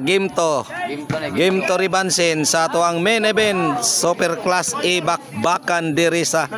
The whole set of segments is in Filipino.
Game to. Game to ribansin sa tuang main event Super Class A bakbakan diri sa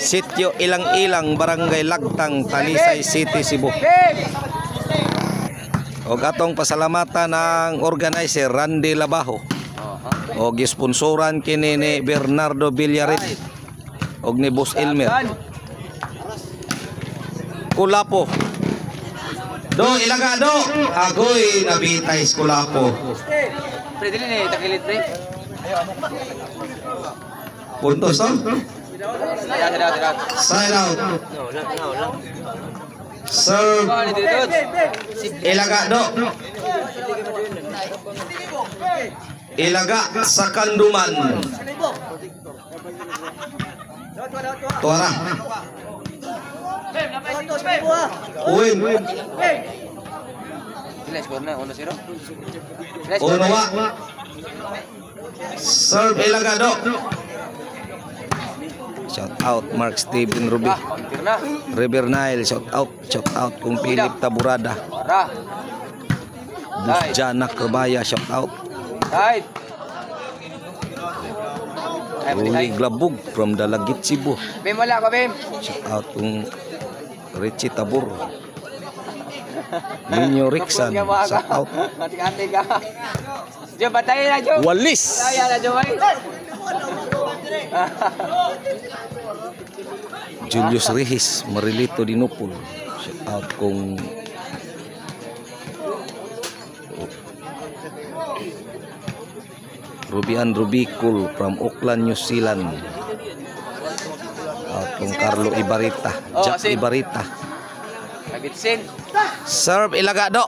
Sitio Ilang-Ilang, Barangay Lagtang, Talisay City, Cebu. Og atong pasalamatan ng organizer Randy Labajo. Og gisponsoran kini ni Bernardo Villaret og ni Boss Elmer. Kulapo. Do ilaga do. Agoy nabitay Kulapo. Pre dili ni takilit pre. Puntos to? Side out. Serve. Ilaga do. Ilaga sa kanduman. Tuara. Uwin. Score na 1-0. Unawa. Serve ilaga do. Shout out Mark Steven Ruby. River Nile, shout out kung Philip Taburada. Busjana Kerbaya, shout out. Right. Ruli Glabug from Dalagit, Cebu. Bim wala ka Bim. Shout out kung Richie Tabur. Ninyo Rixan, shout out. Hati-hati ka. Jo batay na Jo. Walis. Saya na Jo ay. Julius Rihis, Marilito Dinupul. Shout out kung Rubian Rubicul from Auckland, New Zealand. Shout out kung Carlo Ibarita, Jack Ibarita. Abitsin. Serve ilaga do.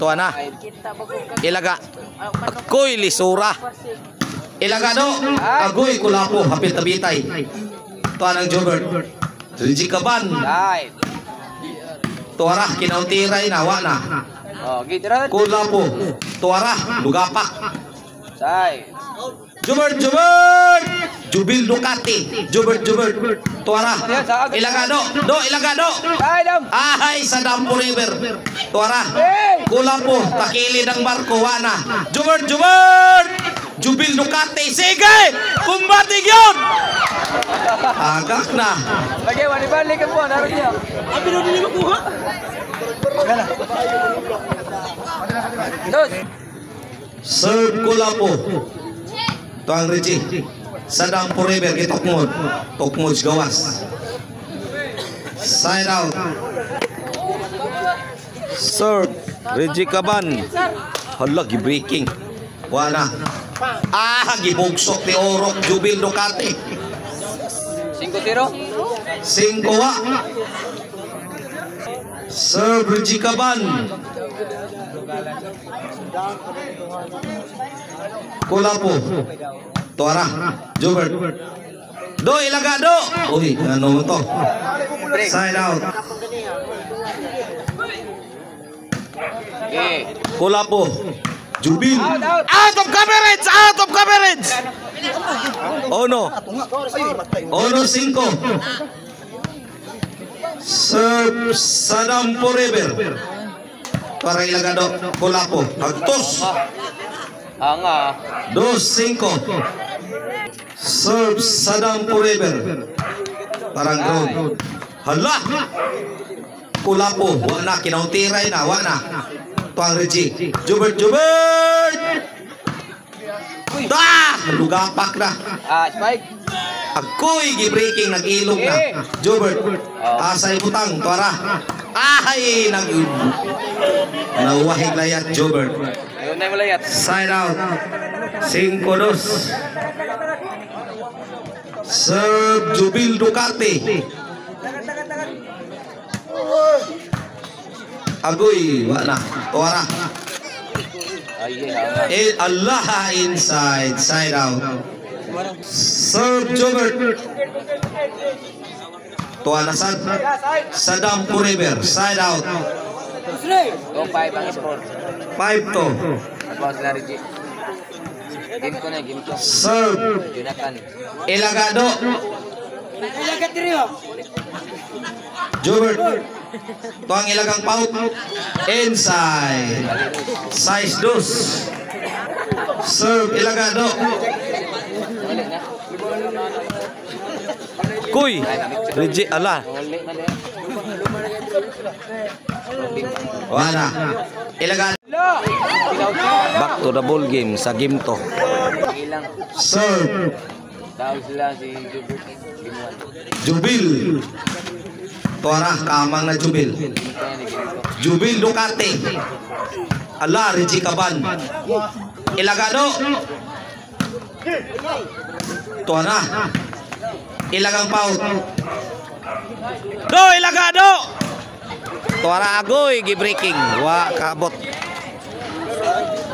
Tuwa na. Ilaga. Agoy lisura. Ilaga do. Agoy Kulapo, hapit tabitay. Tuwa ng Jobert. Rigi Kaban. Tuwara, kinauntiray na, na. Gitran. Kulapo. Tuwara, lugapak. Say. Jobert. Jubil Ducati. Jobert. Tuwara. Ilaga do. Ilaga do. Ahay sa Dampo River. Tuwara. Kulapo, takilid ang barko, wana. Jobert. Jubil Ducati. Sige! Kumbatig yun! Agak na. Lagi, balik ka po. Naroon niya. Abi na din makuha. Serve Kulapo. Tuang Richie. Sa Dampo River, kitokmod. Tokmod gawas. Side out. Serve Reggie Caban. Hala, gi-breaking. Wala. Gibugsok ni Orok Jubil Ducati. 5-0. 5 wa. Serve Reggie Caban. Kulapo. Tuara. Jobert. Do ilaga do. Uy, ano to? Side out. Kulapo. Jubil. Out of coverage. Oh no. 5. Serve Sadam Forever. Para ilaga do. Kulapo. Agtos. Anga. 2-5. Serve Sadam Forever. Parang ground. Hala. Kulapo. Wala, kinauntiray na. Wala. Tuang Reggie. Jobert. Lugapak na. Spike. Agoy, gi-breaking, nag-ilog na. Jobert. Asay butang. Tuara. Ahay, nawahig layat. Jobert. Ayun na yung malayat. Side out. 5-2. Serve Jubil Ducati. Agoy, wala. Tuara. Allah inside. Side out. Serve Jobert. Tuana Sadam River. Side out. 5 ang score. 5-2. Advance na Reggie. Game ko na, game ko. Serve. Jonathan. Ilagado. Jobert. Tuang ilagang paut. Inside. Size dos. Serve ilagado. Kuy. Reject ala. Wala. Ilagado. Back to the ball game sa game to. Ilang. Serve. Tawag sila si Jubil. Tuara, kamang na Jubil. Jubil Ducati. Ala, Reggie Caban. Ilagado. Tuara. Ilagang paut. Do, ilagado. Tuara agoy, gibreaking. Wa, kabot.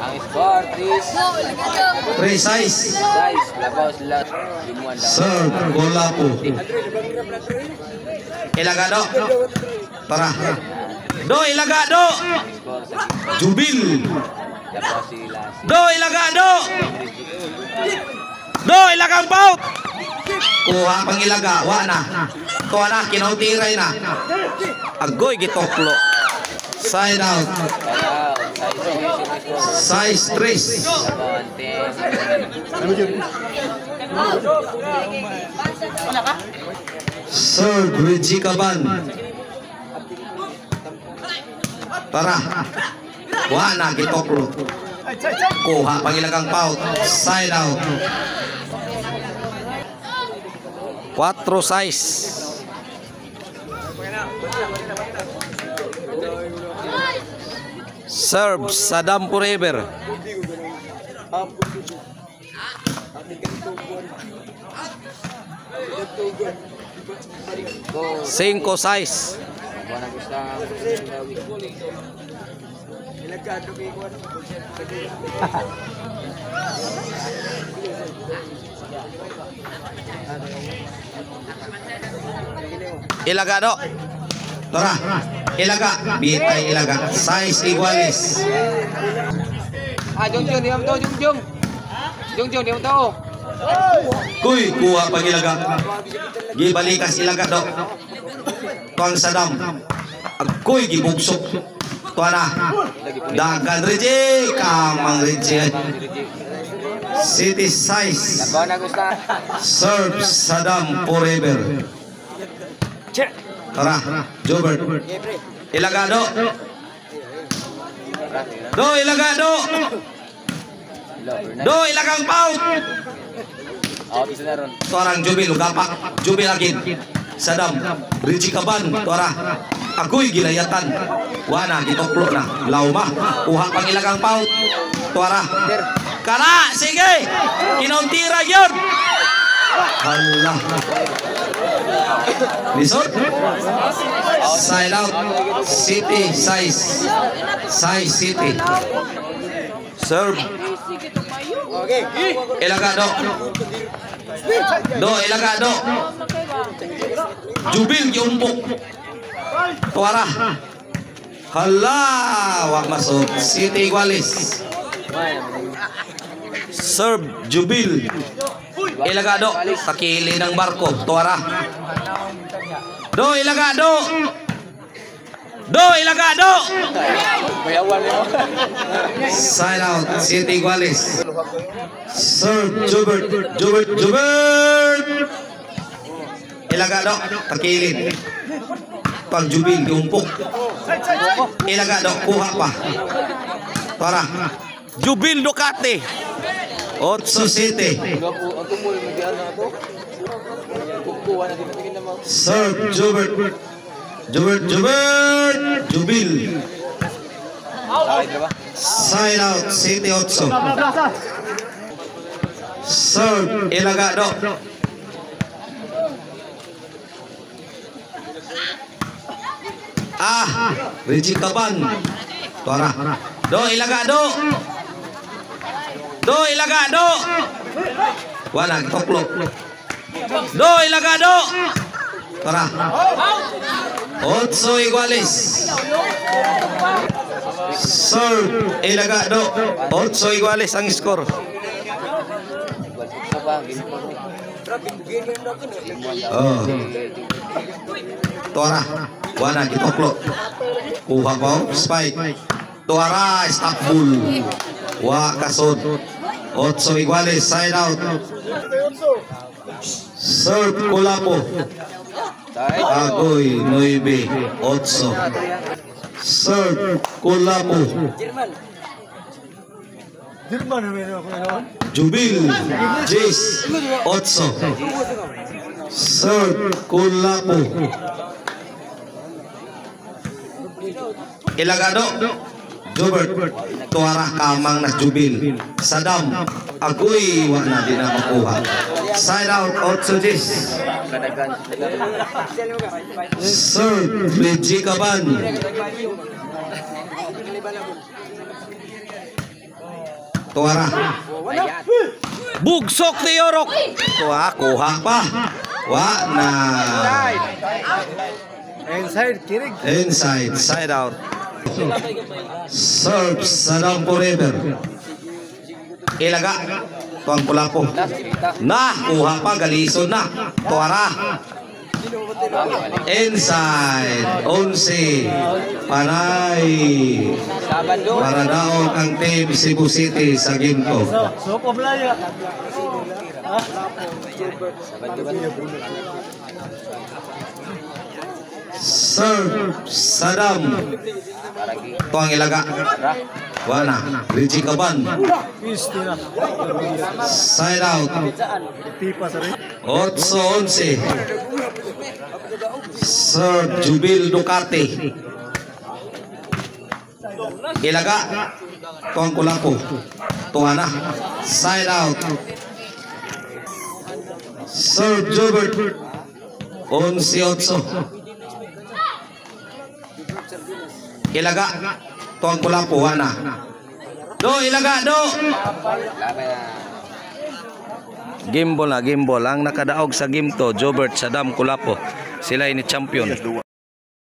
ang score is Precise. size. Labaw sila. Limuan lang. Serve, bola po. Ilagado. Tara. Do, ilagado. Score sa Jubil. labaw sila. Do, ilagado. Do, ilagang paut. Kuha pang ilaga. Wa na. Kuha na, kinautiray na. Agoy, gitoklo. Side out. Size 3. Serve, Reggie Caban. Tara. Wa na, gitoklo. Kuha pang ilagang paut. Side out. 4 size. Serve Saddam Forever. Cinco size. Ilagado. Tara. Ilaga. Bitay ilaga. Size iguales. Jungjung, di mo to, Jungjung. Jungjung, di mo to. Kuy, kuha pag ilaga. Gibalikas ilaga do. Tuang Saddam. Agkuy, gibugsok. Tuwa na. Dagan Reggie. Kamang Reggie. City size. Labaw na gusto. Serve Saddam Forever. Tara, Jobert. Ilagado. Do, ilagado. Do, ilagang paut. Out sila ron. Tuarang Jubil, gapak. Jubil agin. Saddam. Reggie Caban. Tuara. Agoy, gilayatan. Wana, gitoklo na. Lauma. Kuha pang ilagang paut. Tuara. Kara, sige. Kinauntira yun. Hala. Lisod. Side out. City size. Size City. Serve. Ilagado. Do, ilagado. Jubil yumpok. Tuara. Hala, wak masuk. City iguales. Serve Jubil. Ilagado. Takili ng barko. Tuara. Do, ilagado. Do, ilagado. Bayawan mo. Side out. City iguales. Serve Jubert. Jubert. Jubert. Ilagado. Takilin. Pag Jubil diumpok. Ilagado. Kuha pa. Para. Jubil Ducati. Otso City. Serve Jubert. Jubert. Jubert. Jubil. Side out. City Otso. Serve Ilagado. Reggie Caban. Tuara. Do, ilagado. Do, ilagado. Wala, toklo. Do, ilagado. Tuara. Otso iguales. Serve, ilagado. Otso iguales ang score. Oh. Tuara. Wana gituklo. Kuha ko, spike. Tuara, stop bull. Wa kasod. 8 iguales, side out. Serve Kulapo. Agoy 9, 8. Serve Kulapo. Jubil Jace 8. Serve Kulapo. Ilagado Jobert tuara kamang na Jubil. Sadam Agoy wa na din na makuha. Side out 8-10. Serve Benji Caban. Tuara. Bugsok ni Yorok. Tuwa, kuha pa. Wa na. Inside, side out. Serve Sadam forever. Ilaga. Tuang Kulapo. Nah, kuha pa, galison na. Tuara. Inside 11 Panay para daon ang team Cebu City sa game ko. Serve Sadam. Tuang ilaga. Wana Richie Caban. Side out 8-11. Serve Jubil Ducati. Ilaga Tuang Kulapo. Tuana. Side out. Serve Jobert 11-8. Ilaga Tuang Kulapo. Wana do ilaga do. Gimbal na gimbal ang nakadaog sa game to Jobert Sadam Kulapo. Sila ini champion.